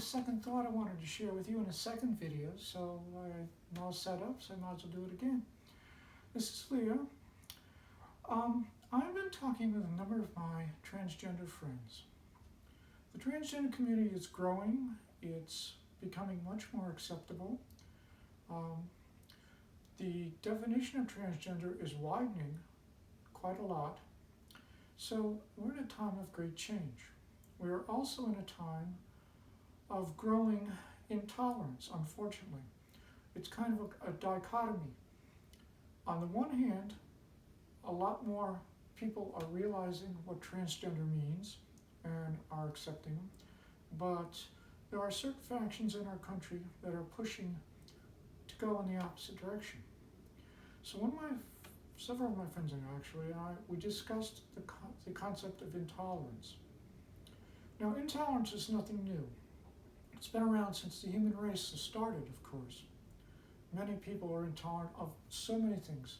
second thought I wanted to share with you in a second video, so I'm all set up, so I might as well do it again. This is Leah. I've been talking with a number of my transgender friends. The transgender community is growing. It's becoming much more acceptable. The definition of transgender is widening quite a lot. So we're in a time of great change. We're also in a time of growing intolerance, unfortunately. It's kind of a dichotomy. On the one hand, a lot more people are realizing what transgender means and are accepting them, but there are certain factions in our country that are pushing to go in the opposite direction. So several of my friends and I, we discussed the concept of intolerance. Now, intolerance is nothing new. It's been around since the human race has started, of course. Many people are intolerant of so many things.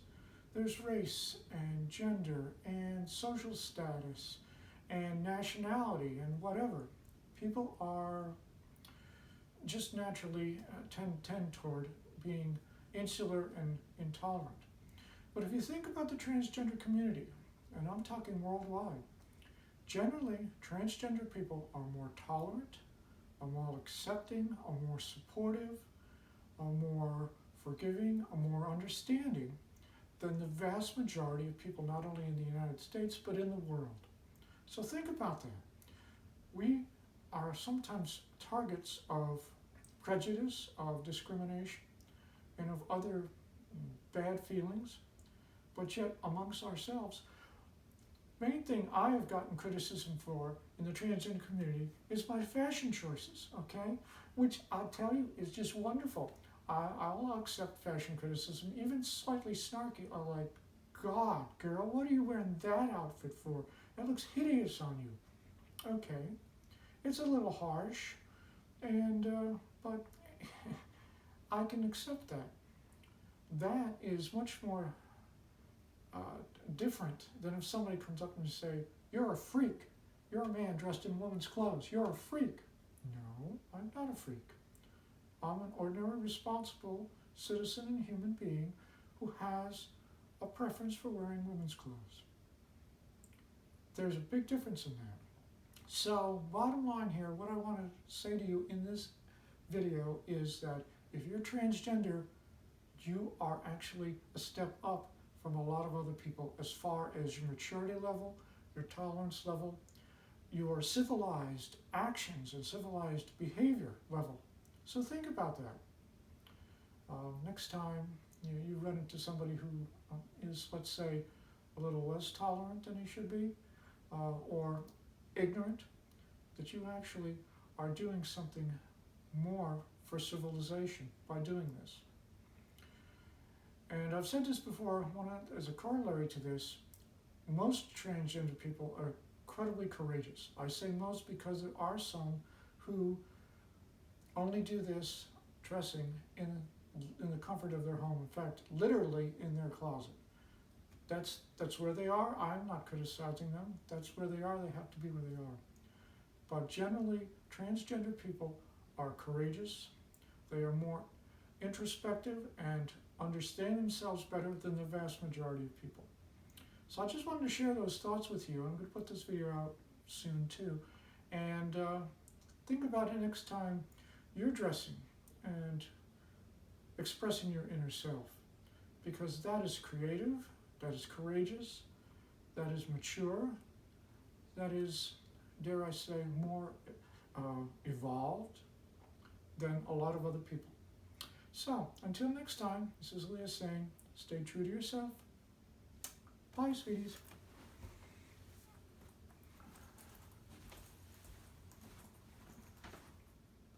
There's race and gender and social status and nationality and whatever. People are just naturally tend toward being insular and intolerant. But if you think about the transgender community, and I'm talking worldwide, generally transgender people are more tolerant, are more accepting, are more supportive, are more forgiving, are more understanding than the vast majority of people not only in the United States but in the world. So think about that. We are sometimes targets of prejudice, of discrimination, and of other bad feelings, but yet amongst ourselves, main thing I have gotten criticism for in the transgender community is my fashion choices, okay? Which I'll tell you is just wonderful. I'll accept fashion criticism, even slightly snarky. I'm like, God, girl, what are you wearing that outfit for? That looks hideous on you. Okay, it's a little harsh, but I can accept that. That is much more different than if somebody comes up and say, you're a freak. You're a man dressed in woman's clothes. You're a freak. No, I'm not a freak. I'm an ordinary, responsible citizen and human being who has a preference for wearing women's clothes. There's a big difference in that. So, bottom line here, what I want to say to you in this video is that if you're transgender, you are actually a step up from a lot of other people as far as your maturity level, your tolerance level, your civilized actions and civilized behavior level. So think about that. Next time you run into somebody who is, let's say, a little less tolerant than he should be, or ignorant, that you actually are doing something more for civilization by doing this. And I've said this before, as a corollary to this, most transgender people are incredibly courageous. I say most because there are some who only do this dressing in the comfort of their home. In fact, literally in their closet. That's where they are. I'm not criticizing them. That's where they are. They have to be where they are. But generally, transgender people are courageous. They are more introspective and understand themselves better than the vast majority of people. So I just wanted to share those thoughts with you. I'm going to put this video out soon too. And think about it next time you're dressing and expressing your inner self, because that is creative, that is courageous, that is mature, that is, dare I say, more evolved than a lot of other people. So, until next time, this is Leah saying, stay true to yourself. Bye, sweeties.